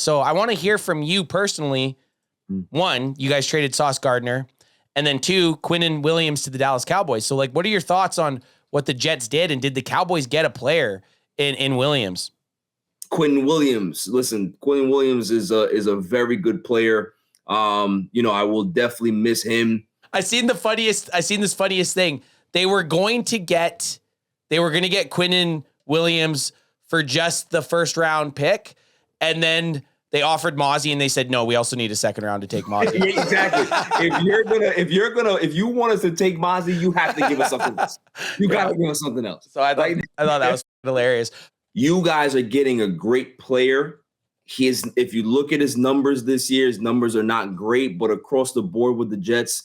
So I want to hear from you personally. One, you guys traded Sauce Gardner, and then two, Quinnen Williams to the Dallas Cowboys. So, like, what are your thoughts on what the Jets did, and did the Cowboys get a player in Williams? Quinnen Williams. Listen, Quinnen Williams is a very good player. I will definitely miss him. I seen this funniest thing. They were going to get Quinnen Williams for just the first round pick, and then they offered Mozzie, and they said, no, we also need a second round to take Mozzie. Exactly. If you want us to take Mozzie, you have to give us something else. You got to give us something else. So I thought that was hilarious. You guys are getting a great player. If you look at his numbers this year, his numbers are not great, but across the board with the Jets,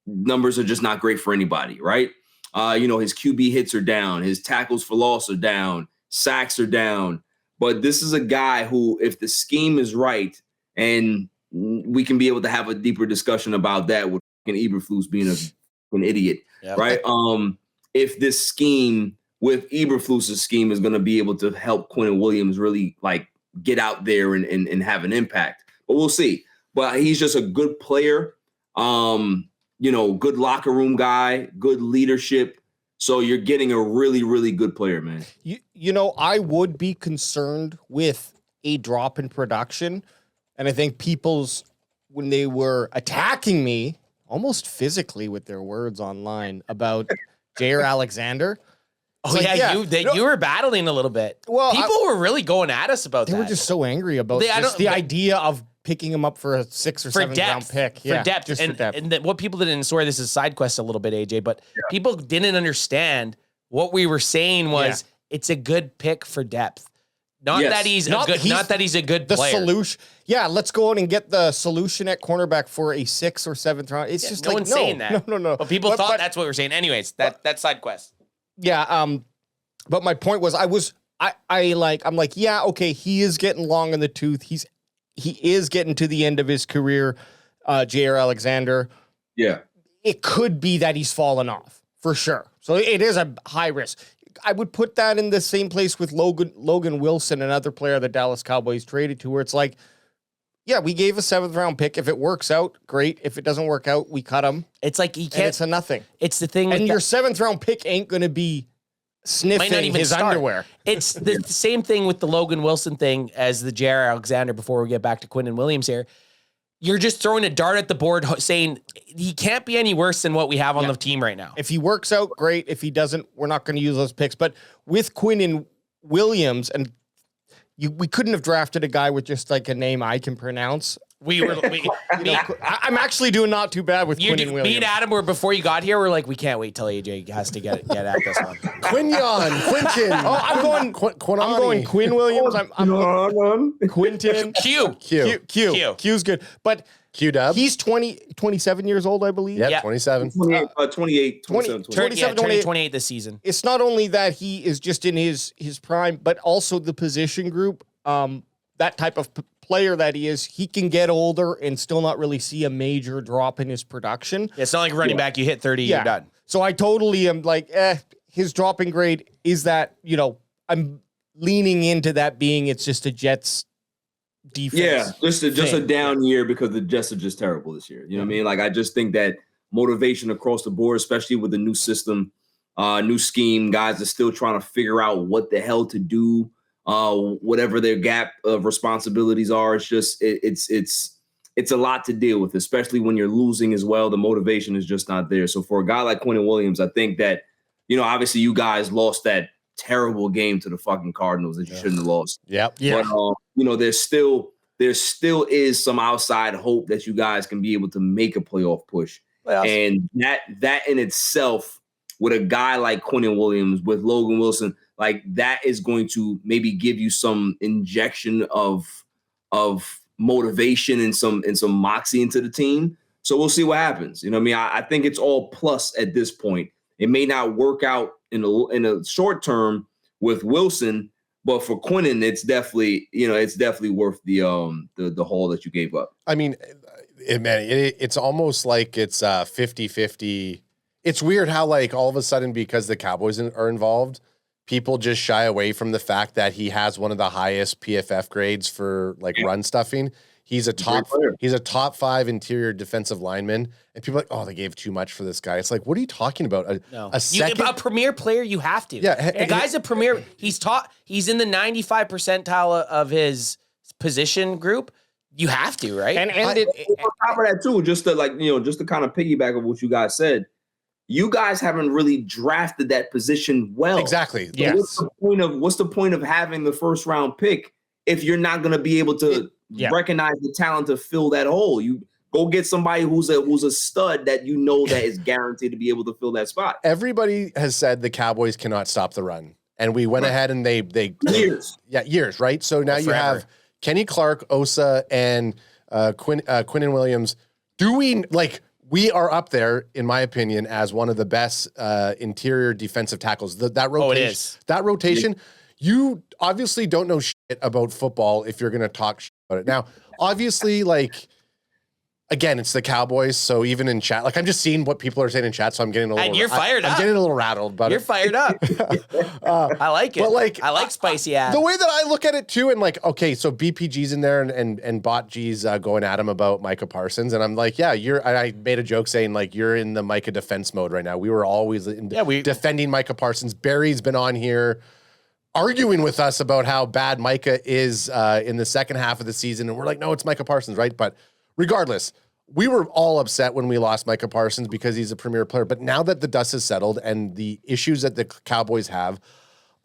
numbers are just not great for anybody, right? His QB hits are down, his tackles for loss are down, sacks are down. But this is a guy who, if the scheme is right, and we can be able to have a deeper discussion about that with Eberflus being an idiot, right? If this scheme with Eberflus's scheme is going to be able to help Quinnen Williams really like get out there and have an impact, but we'll see. But he's just a good player, good locker room guy, good leadership. So you're getting a really, really good player, man. I would be concerned with a drop in production. And I think when they were attacking me almost physically with their words online about Jair Alexander. Oh, you were battling a little bit. Well, people were really going at us about that. They were just so angry about the idea of picking him up for a 6th or 7th round pick. For depth. And what people didn't, sorry, this is side quest a little bit, AJ, but people didn't understand what we were saying was it's a good pick for depth. Not that he's a good player. Solution. Yeah, let's go out and get the solution at cornerback for a 6th or 7th round. It's just no one's saying that. No. But people thought that's what we were saying. Anyways, that's side quest. Yeah, but my point was I'm like, yeah, okay, he is getting long in the tooth. He is getting to the end of his career, Jair Alexander. Yeah. It could be that he's fallen off, for sure. So it is a high risk. I would put that in the same place with Logan Wilson, another player the Dallas Cowboys traded to, where it's like, yeah, we gave a 7th round pick. If it works out, great. If it doesn't work out, we cut him. It's like he can't. And it's a nothing. It's the thing. And your 7th round pick ain't going to be sniffing his underwear. It's the same thing with the Logan Wilson thing as the Jair Alexander before we get back to Quinnen Williams here. You're just throwing a dart at the board saying he can't be any worse than what we have on the team right now. If he works out, great. If he doesn't, we're not going to use those picks. But with Quinnen Williams, and we couldn't have drafted a guy with just like a name I can pronounce. I'm actually doing not too bad with Quinnen Williams. Me and Adam were, before you got here, we're like, we can't wait till AJ has to get at this one. Quinton. Oh, I'm going Quinn Williams. I'm Quinton. Q's good. But Q-Dub. He's 27 years old, I believe. Yeah, 27. 28. 28 this season. It's not only that he is just in his prime, but also the position group. That type of player that he is, he can get older and still not really see a major drop in his production. Yeah, it's not like running back, you hit 30, you're done. So I totally am like, his dropping grade is that, I'm leaning into that being it's just a Jets defense. Yeah, just a down year because the Jets are just terrible this year. You know what I mean? Like, I just think that motivation across the board, especially with the new system, new scheme, guys are still trying to figure out what the hell to do. Whatever their gap of responsibilities are, it's just it's a lot to deal with, especially when you're losing as well. The motivation is just not there. So for a guy like Quinnen Williams, I think that obviously you guys lost that terrible game to the fucking Cardinals that you shouldn't have lost. Yep. Yeah. But there still is some outside hope that you guys can be able to make a playoff push, and that in itself, with a guy like Quinnen Williams, with Logan Wilson. Like, that is going to maybe give you some injection of motivation and some moxie into the team. So we'll see what happens. You know what I mean? I think it's all plus at this point. It may not work out in a short term with Wilson, but for Quinnen, it's definitely worth the haul that you gave up. I mean, it's almost like it's 50-50. It's weird how, like, all of a sudden, because the Cowboys are involved, people just shy away from the fact that he has one of the highest PFF grades for like run stuffing. He's a top 5 interior defensive lineman, and people are like, oh, they gave too much for this guy. It's like, what are you talking about? A premier player, you have to. Yeah, the guy's a premier. He's in the 95 percentile of his position group. You have to, right? And on top of that too, just to kind of piggyback on what you guys said, you guys haven't really drafted that position well. Exactly. So yes. What's the point of having the first round pick if you're not going to be able to recognize the talent to fill that hole? You go get somebody who's a stud that you know that is guaranteed to be able to fill that spot. Everybody has said the Cowboys cannot stop the run, and we went ahead and they years, right? So now you have Kenny Clark, Osa, and Quinnen Williams doing like. We are up there, in my opinion, as one of the best interior defensive tackles. That rotation, that rotation, you obviously don't know shit about football if you're going to talk shit about it. Now, obviously, like, again, it's the Cowboys, so even in chat, like, I'm just seeing what people are saying in chat, so I'm getting a little. And you're fired up. I'm getting a little rattled about You're fired up. I like it. But like, I like spicy ass. The way that I look at it too, and like, okay, so BPG's in there and Bot G's going at him about Micah Parsons, and I'm like, yeah, I made a joke saying like you're in the Micah defense mode right now. We were always defending Micah Parsons. Barry's been on here arguing with us about how bad Micah is in the second half of the season, and we're like, no, it's Micah Parsons, right? But regardless, we were all upset when we lost Micah Parsons because he's a premier player. But now that the dust has settled and the issues that the Cowboys have,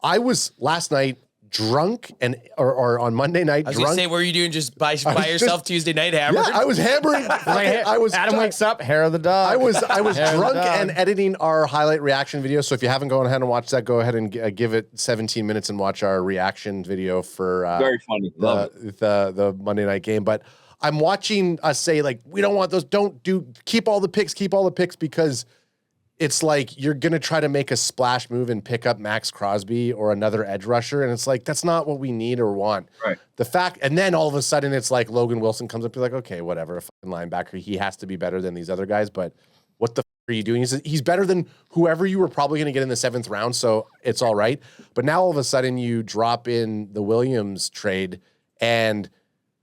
I was last night drunk or on Monday night I was drunk. Gonna say, what were you doing just by yourself Tuesday night hammered? Yeah, I was hammering. Adam wakes up, hair of the dog. I was drunk and editing our highlight reaction video. So if you haven't gone ahead and watched that, go ahead and give it 17 minutes and watch our reaction video for very funny. The Monday night game. But I'm watching us say like, we don't want those. Keep all the picks because it's like you're going to try to make a splash move and pick up Max Crosby or another edge rusher. And it's like, that's not what we need or want. Right. And then all of a sudden it's like Logan Wilson comes up, you're like, okay, whatever, a fucking linebacker. He has to be better than these other guys, but what the are you doing? He's better than whoever you were probably going to get in the 7th round. So it's all right. But now all of a sudden you drop in the Williams trade and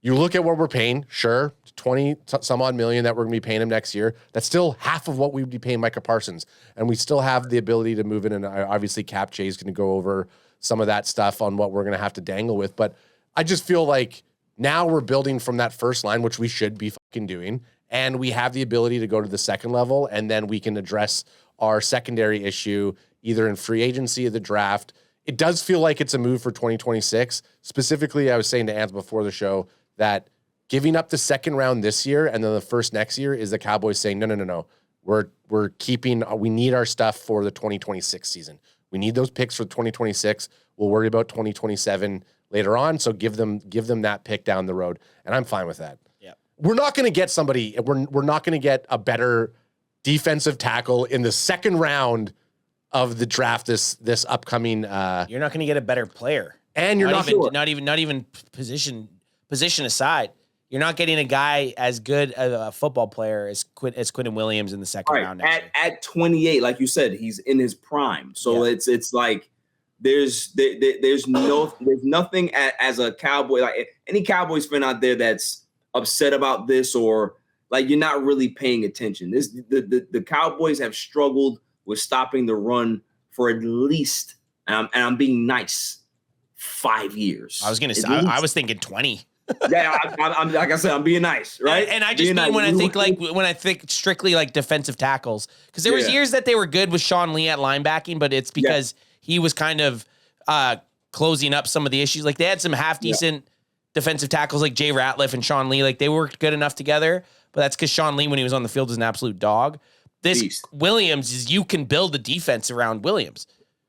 you look at what we're paying, sure, 20 some odd million that we're going to be paying him next year. That's still half of what we would be paying Micah Parsons. And we still have the ability to move in. And obviously Cap Jay is going to go over some of that stuff on what we're going to have to dangle with. But I just feel like now we're building from that first line, which we should be fucking doing. And we have the ability to go to the second level. And then we can address our secondary issue either in free agency or the draft. It does feel like it's a move for 2026. Specifically, I was saying to Ants before the show, that giving up the second round this year and then the first next year is the Cowboys saying, no. We're keeping, we need our stuff for the 2026 season. We need those picks for 2026. We'll worry about 2027 later on. So give them that pick down the road. And I'm fine with that. Yeah. We're not going to get somebody, we're not going to get a better defensive tackle in the second round of the draft this upcoming. You're not going to get a better player. And you're not even position aside, you're not getting a guy as good a football player as Quinnen Williams in the second round. At 28, like you said, he's in his prime. So it's like there's nothing as a Cowboy, like any Cowboys fan out there that's upset about this or like you're not really paying attention. The Cowboys have struggled with stopping the run for at least, and I'm being nice, 5 years. I was gonna say I was thinking 20. Yeah, I'm like I said, I'm being nice, right? And I just mean when I think strictly like defensive tackles, because there was years that they were good with Sean Lee at linebacking, but it's because he was kind of closing up some of the issues. Like they had some half decent defensive tackles like Jay Ratliff and Sean Lee, like they worked good enough together. But that's because Sean Lee, when he was on the field, was an absolute dog. This Beast. Williams is you can build a defense around Williams.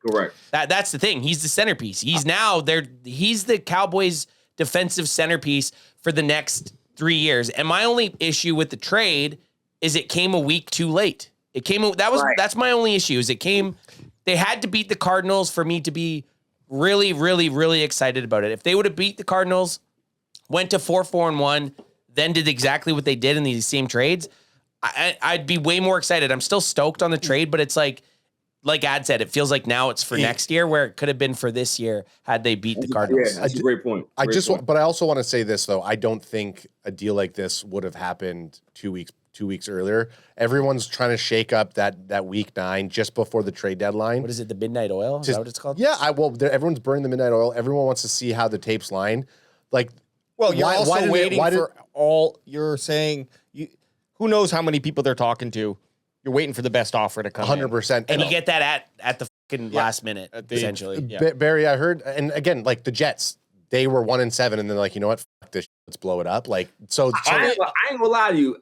Correct. That's the thing. He's the centerpiece. He's the Cowboys' defensive centerpiece for the next 3 years. And my only issue with the trade is it came a week too late. That's my only issue. They had to beat the Cardinals for me to be really, really, really excited about it. If they would have beat the Cardinals, went to 4-4-1, then did exactly what they did in these same trades, I'd be way more excited. I'm still stoked on the trade, but it's like like Ad said, it feels like now it's for next year where it could have been for this year had they beat the Cardinals. Yeah, that's a great point. But I also want to say this though. I don't think a deal like this would have happened 2 weeks earlier. Everyone's trying to shake up that week 9 just before the trade deadline. What is it? The midnight oil? Is that what it's called? Yeah. Everyone's burning the midnight oil. Everyone wants to see how the tapes line. Like, well, you're also waiting for all. You're saying who knows how many people they're talking to. You're waiting for the best offer to come. 100%. And you get that at the fucking last minute, essentially. Yeah. Barry, I heard, and again, like the Jets, they were 1-7, and they're like, you know what, fuck this, let's blow it up. Like, so I ain't gonna lie to you.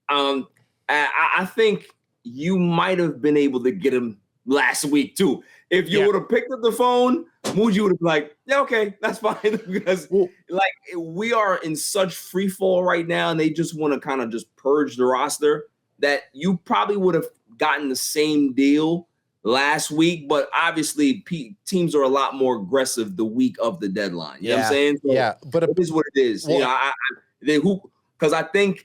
I think you might have been able to get him last week too. If you would have picked up the phone, Muji would have been like, yeah, okay, that's fine. Because like we are in such free fall right now, and they just want to kind of just purge the roster, that you probably would have gotten the same deal last week. But obviously teams are a lot more aggressive the week of the deadline. You know what I'm saying? So but it is what it is. Well, because I think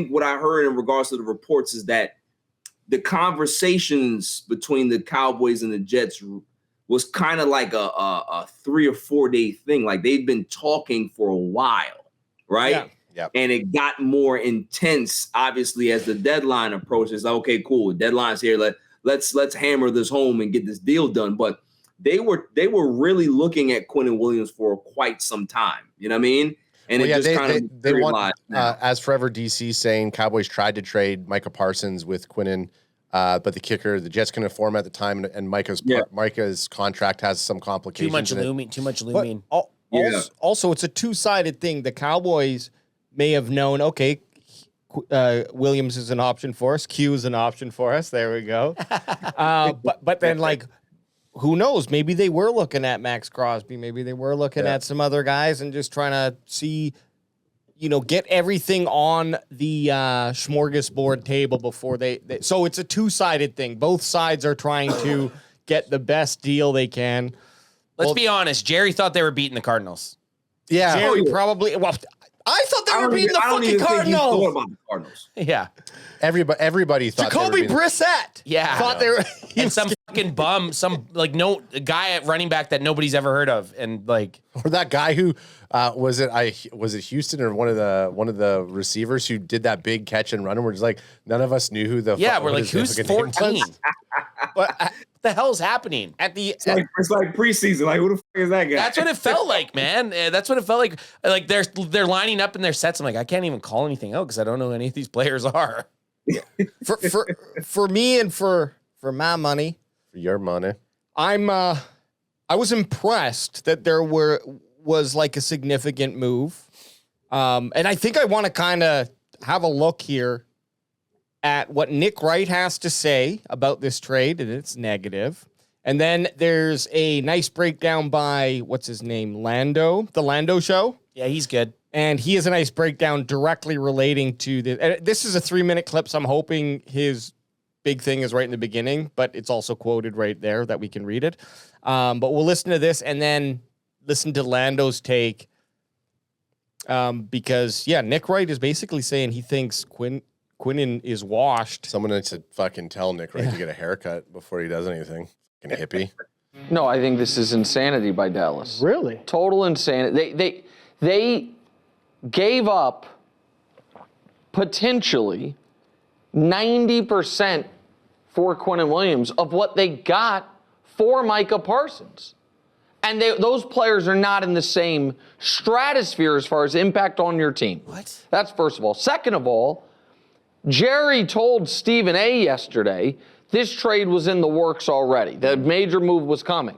what I heard in regards to the reports is that the conversations between the Cowboys and the Jets was kind of like a 3 or 4 day thing. Like they've been talking for a while, right? Yeah. Yep. And it got more intense, obviously, as the deadline approaches. Okay, cool. Deadline's here. Let's hammer this home and get this deal done. But they were really looking at Quinnen Williams for quite some time. You know what I mean? And they want, as Forever DC saying, Cowboys tried to trade Micah Parsons with Quinnen, but the kicker, the Jets couldn't afford him at the time, and Micah's contract has some complications. Too much looming. Also, it's a two-sided thing. The Cowboys may have known, okay, Williams is an option for us. Q is an option for us. There we go. But then, like, who knows? Maybe they were looking at Max Crosby. Maybe they were looking at some other guys and just trying to see, get everything on the smorgasbord table before they. So it's a two-sided thing. Both sides are trying to get the best deal they can. Let's be honest. Jerry thought they were beating the Cardinals. Yeah. Jerry probably. Well, I thought they were beating the fucking Cardinals. Yeah. Everybody thought Jacoby Brissett. Yeah. Thought they were. And some fucking bum, a guy at running back that nobody's ever heard of. And like. Or that guy who was it Houston or one of the receivers who did that big catch and run, and we're just like, none of us knew who the we're like, who's 14? What the hell's happening? It's like preseason. Like, who the fuck is that guy? That's what it felt like, man. That's what it felt like. Like they're lining up in their sets. I'm like, I can't even call anything out because I don't know who any of these players are. For me and for my money, for your money, I was impressed that there was like a significant move, and I think I want to kind of have a look here at what Nick Wright has to say about this trade, and it's negative. And then there's a nice breakdown by, what's his name, Lando, the Lando Show. Yeah, he's good. And he has a nice breakdown directly relating to this. And this is a 3-minute clip, so I'm hoping his big thing is right in the beginning, but it's also quoted right there that we can read it. But we'll listen to this and then listen to Lando's take. Because, Nick Wright is basically saying he thinks Quinnen is washed. Someone needs to fucking tell Nick Wright to get a haircut before he does anything. Fucking hippie. No, I think this is insanity by Dallas. Really? Total insanity. They gave up potentially 90% for Quinnen Williams of what they got for Micah Parsons. And those players are not in the same stratosphere as far as impact on your team. What? That's first of all. Second of all, Jerry told Stephen A. yesterday this trade was in the works already. The major move was coming.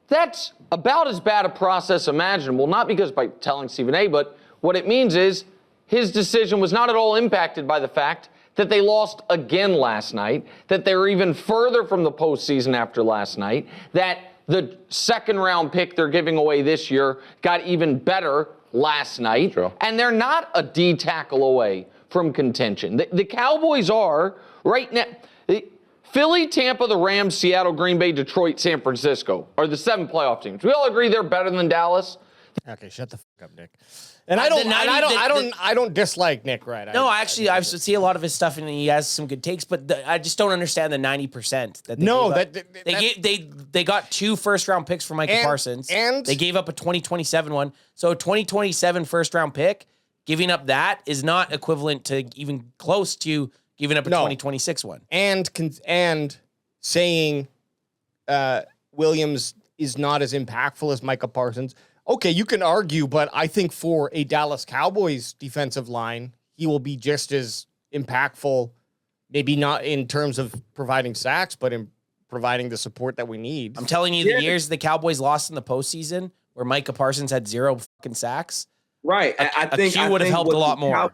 That's about as bad a process imaginable, not because by telling Stephen A., but what it means is his decision was not at all impacted by the fact that they lost again last night, that they were even further from the postseason after last night, that the second-round pick they're giving away this year got even better last night, True. And they're not a D tackle away from contention. The Cowboys are right now. Philly, Tampa, the Rams, Seattle, Green Bay, Detroit, San Francisco are the 7 playoff teams. We all agree they're better than Dallas. Okay, shut the fuck up, Nick. And I don't, The 90 I don't dislike Nick Wright. No, actually, I see a lot of his stuff, and he has some good takes. But I just don't understand the 90% that they got 2 first-round picks for Micah Parsons, and they gave up a 2027 one. So a 2027 first-round pick, giving up that is not equivalent to even close to giving up a 2026 one. And saying Williams is not as impactful as Micah Parsons. Okay, you can argue, but I think for a Dallas Cowboys defensive line, he will be just as impactful, maybe not in terms of providing sacks, but in providing the support that we need. I'm telling you, the years the Cowboys lost in the postseason, where Micah Parsons had 0 fucking sacks, right. I think would have helped a lot more.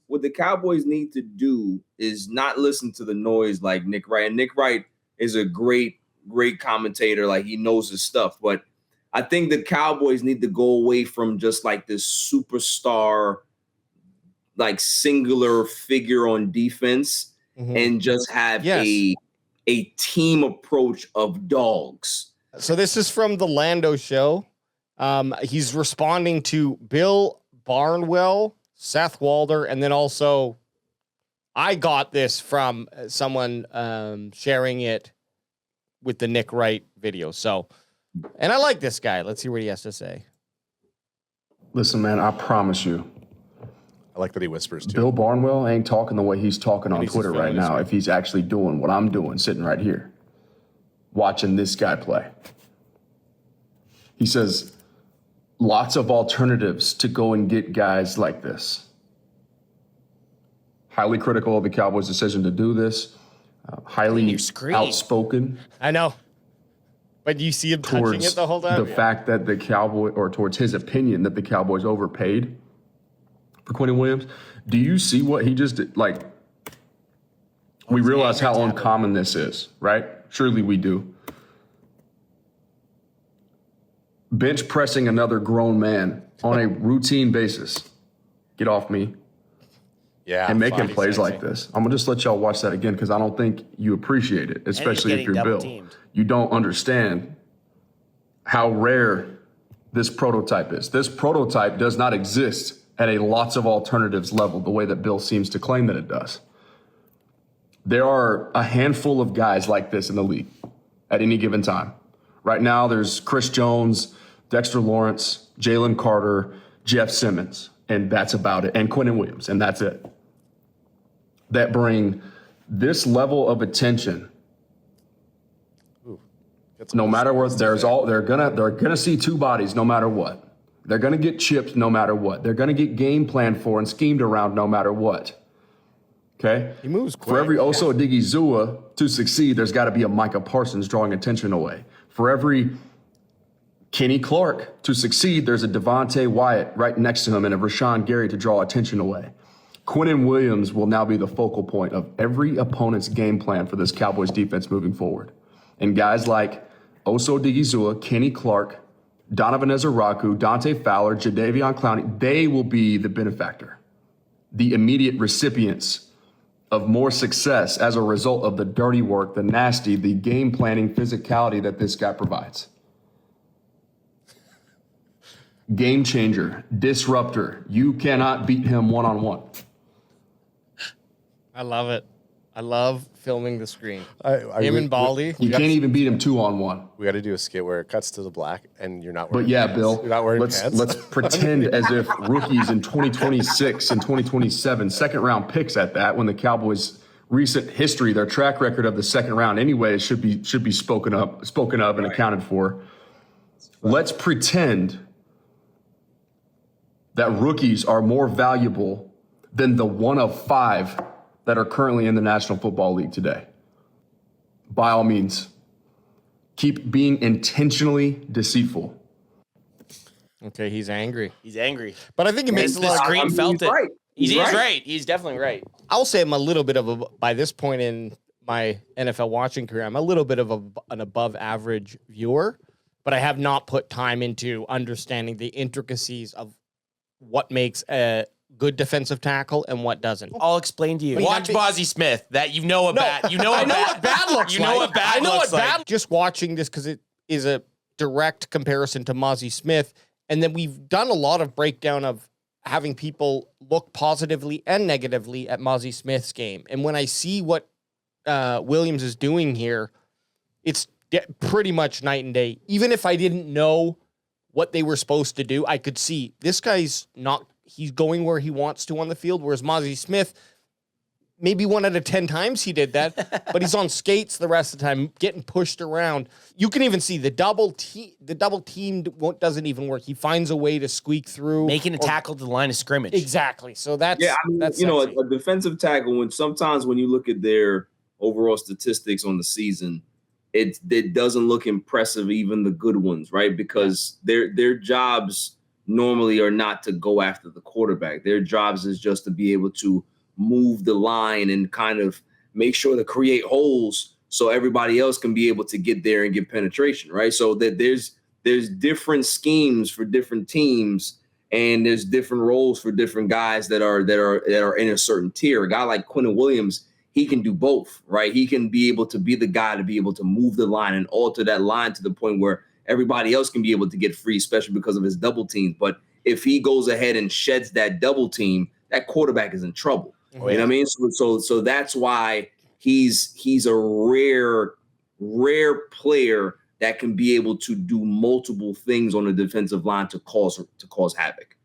What the Cowboys need to do is not listen to the noise like Nick Wright. And Nick Wright is a great commentator. Like, he knows his stuff, but I think the Cowboys need to go away from just like this superstar, like singular figure on defense, and just have a team approach of dogs. So this is from the Lando show. He's responding to Bill Barnwell, Seth Walder, and then also I got this from someone sharing it with the Nick Wright video. So, and I like this guy. Let's see what he has to say. Listen, man, I promise you. I like that he whispers too. Bill Barnwell ain't talking the way he's talking on Twitter right now if he's actually doing what I'm doing, sitting right here, watching this guy play. He says, lots of alternatives to go and get guys like this. Highly critical of the Cowboys' decision to do this. Highly outspoken. I know. But you see him touching it the whole time? The fact that the Cowboy, or towards his opinion that the Cowboys overpaid for Quinnen Williams. Do you see what he just did? Like, we realize how uncommon this is, right? Surely we do. Bench pressing another grown man on a routine basis. Get off me. Yeah. And making plays like this. I'm going to just let y'all watch that again because I don't think you appreciate it, especially if you're Bill. You don't understand how rare this prototype is. This prototype does not exist at a lots of alternatives level the way that Bill seems to claim that it does. There are a handful of guys like this in the league at any given time. Right now, there's Chris Jones, Dexter Lawrence, Jalen Carter, Jeff Simmons, and that's about it. And Quinnen Williams, and that's it. That bring this level of attention. No matter what, they're gonna see 2 bodies no matter what. They're gonna get chipped no matter what. They're gonna get game planned for and schemed around no matter what. Okay? He moves quick. For every Oso Odigizua to succeed, there's got to be a Micah Parsons drawing attention away. For every Kenny Clark to succeed, there's a Devontae Wyatt right next to him and a Rashawn Gary to draw attention away. Quinnen Williams will now be the focal point of every opponent's game plan for this Cowboys defense moving forward. And guys like Oso Odigizua, Kenny Clark, Donovan Ezeraku, Dante Fowler, Jadeveon Clowney, they will be the benefactor, the immediate recipients of more success as a result of the dirty work, the nasty, the game planning physicality that this guy provides. Game changer, disruptor. You cannot beat him one-on-one. I love it. I love filming the screen. Him and Baldy. You can't even beat him 2-on-1. We got to do a skit where it cuts to the black and you're not wearing But yeah, pants. Bill, You're not wearing pants. let's pretend as if rookies in 2026 and 2027, second-round picks at that, when the Cowboys' recent history, their track record of the second round anyway, should be spoken of and accounted for. Let's pretend that rookies are more valuable than the 1 of 5 that are currently in the National Football League today. By all means, keep being intentionally deceitful. Okay, he's angry. He's angry. But I think it makes The screen felt it. Right. He's right. He's definitely right. I'll say I'm a little bit of by this point in my NFL watching career, I'm a little bit of an above average viewer, but I have not put time into understanding the intricacies of what makes a good defensive tackle and what doesn't. I'll explain to you. But Watch Mozzie Smith. That you know what bad looks like. You know what bad looks like. Just watching this because it is a direct comparison to Mozzie Smith, and then we've done a lot of breakdown of having people look positively and negatively at Mozzie Smith's game. And when I see what Williams is doing here, it's pretty much night and day. Even if I didn't know what they were supposed to do, I could see this guy's he's going where he wants to on the field, whereas Mozzie Smith, maybe 1 out of 10 times he did that, but he's on skates the rest of the time, getting pushed around. You can even see the double team doesn't even work. He finds a way to squeak through. Making a tackle to the line of scrimmage. Exactly. So that's, that's a defensive tackle, sometimes when you look at their overall statistics on the season, it doesn't look impressive, even the good ones, right? Because their jobs normally are not to go after the quarterback. Their jobs is just to be able to move the line and kind of make sure to create holes so everybody else can be able to get there and get penetration, right? So that there's different schemes for different teams, and there's different roles for different guys that are in a certain tier. A guy like Quinnen Williams, he can do both, right? He can be able to be the guy to be able to move the line and alter that line to the point where everybody else can be able to get free, especially because of his double teams. But if he goes ahead and sheds that double team, that quarterback is in trouble. You know what I mean? So that's why he's a rare player that can be able to do multiple things on the defensive line to cause havoc.